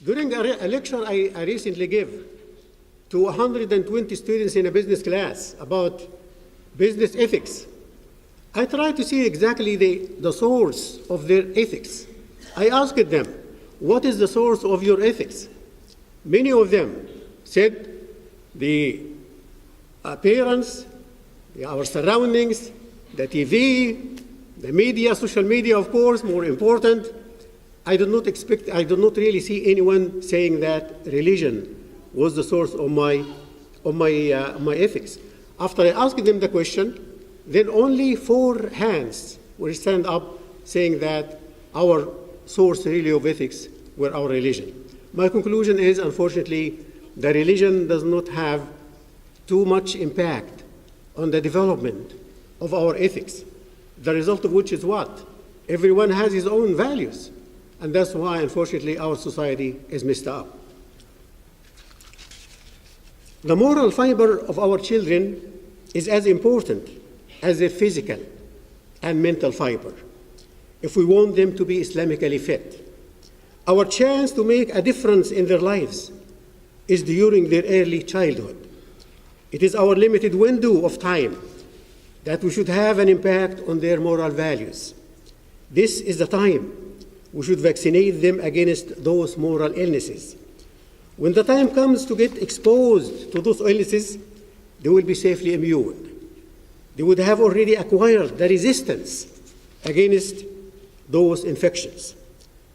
During a lecture I recently gave to 120 students in a business class about business ethics, I tried to see exactly the source of their ethics. I asked them, what is the source of your ethics? Many of them said the parents, our surroundings, the TV, the media, social media, of course, more important. I do not really see anyone saying that religion was the source of my ethics. After I asked them the question, then only 4 hands will stand up saying that our source really of ethics were our religion. My conclusion is, unfortunately, the religion does not have too much impact on the development of our ethics, the result of which is what? Everyone has his own values, and that's why, unfortunately, our society is messed up. The moral fiber of our children is as important as the physical and mental fiber if we want them to be Islamically fit. Our chance to make a difference in their lives is during their early childhood. It is our limited window of time that we should have an impact on their moral values. This is the time we should vaccinate them against those moral illnesses. When the time comes to get exposed to those illnesses, they will be safely immune. They would have already acquired the resistance against those infections.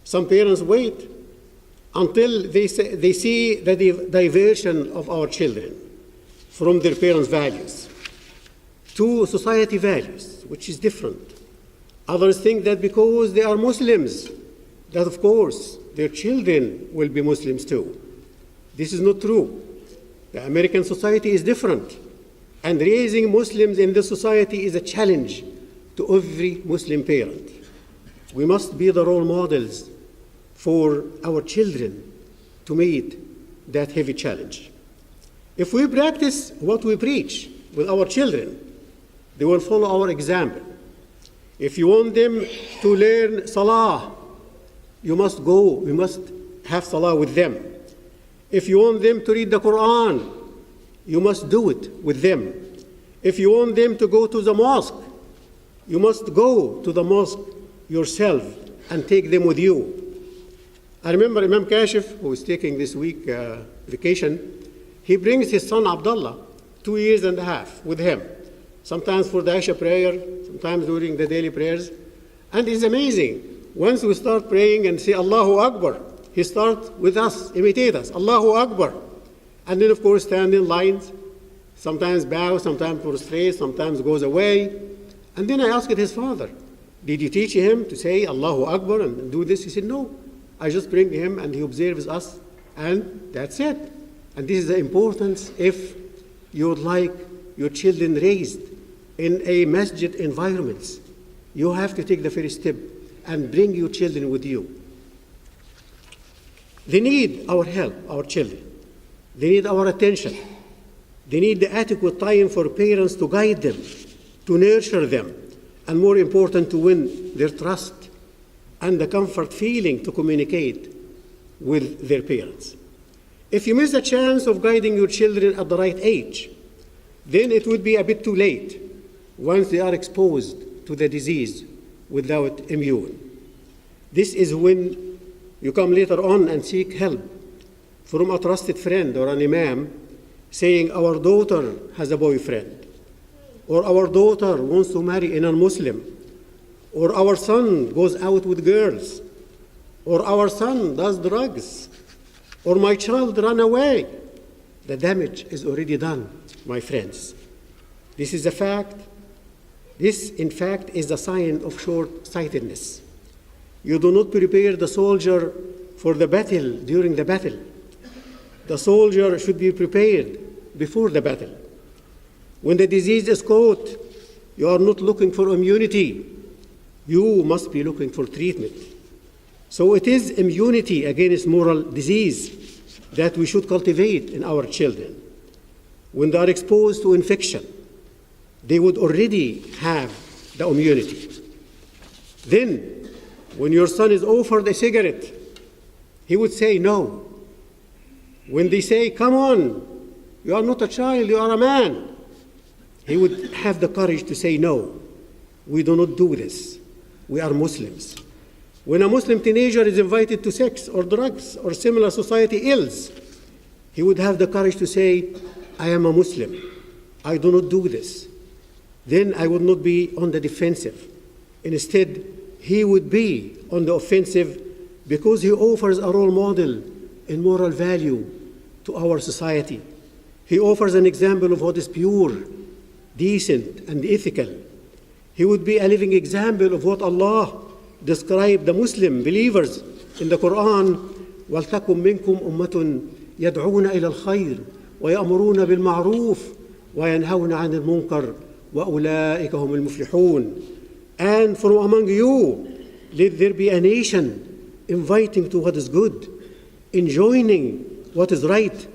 Some parents wait until they see the diversion of our children from their parents' values to society values, which is different. Others think that because they are Muslims, that of course their children will be Muslims too. This is not true. The American society is different, and raising Muslims in this society is a challenge to every Muslim parent. We must be the role models for our children to meet that heavy challenge. If we practice what we preach with our children, they will follow our example. If you want them to learn Salah, you must have Salah with them. If you want them to read the Quran, you must do it with them. If you want them to go to the mosque, you must go to the mosque yourself and take them with you. I remember Imam Kashif, who is taking this week vacation, he brings his son Abdullah, 2 years and a half, with him. Sometimes for the Isha prayer, sometimes during the daily prayers. And it's amazing. Once we start praying and say Allahu Akbar, he starts with us, imitate us, Allahu Akbar. And then, of course, stand in lines, sometimes bow, sometimes prostrate, sometimes goes away. And then I asked his father, did you teach him to say Allahu Akbar and do this? He said, no. I just bring him and he observes us, and that's it. And this is the importance if you would like your children raised in a masjid environment. You have to take the first step and bring your children with you. They need our help, our children. They need our attention. They need the adequate time for parents to guide them, to nurture them, and more important, to win their trust and the comfort feeling to communicate with their parents. If you miss the chance of guiding your children at the right age, then it would be a bit too late once they are exposed to the disease without immune. This is when you come later on and seek help from a trusted friend or an imam saying, our daughter has a boyfriend, or our daughter wants to marry a non-Muslim, or our son goes out with girls, or our son does drugs, or my child ran away. The damage is already done, my friends. This is a fact. This, in fact, is a sign of short-sightedness. You do not prepare the soldier for the battle during the battle. The soldier should be prepared before the battle. When the disease is caught, you are not looking for immunity. You must be looking for treatment. So it is immunity against moral disease that we should cultivate in our children. When they are exposed to infection, they would already have the immunity. Then, when your son is offered a cigarette, He would say no. When they say, come on, you are not a child, you are a man, he would have the courage to say no. We do not do this. We are Muslims. When a Muslim teenager is invited to sex or drugs or similar society ills, he would have the courage to say, I am a Muslim. I do not do this. Then I would not be on the defensive. Instead, he would be on the offensive because he offers a role model in moral value to our society. He offers an example of what is pure, decent, and ethical. He would be a living example of what Allah described the Muslim believers in the Quran, وَلْتَكُمْ مِنْكُمْ أُمَّةٌ يَدْعُونَ إِلَى الْخَيْرِ وَيَأْمُرُونَ بِالْمَعْرُوفِ وَيَنْهَوْنَ عَنِ الْمُنْكَرِ وَأُولَٰئِكَ هُمُ الْمُفْلِحُونَ. And from among you, let there be a nation inviting to what is good, enjoining what is right,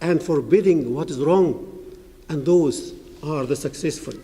and forbidding what is wrong. And those are the successful.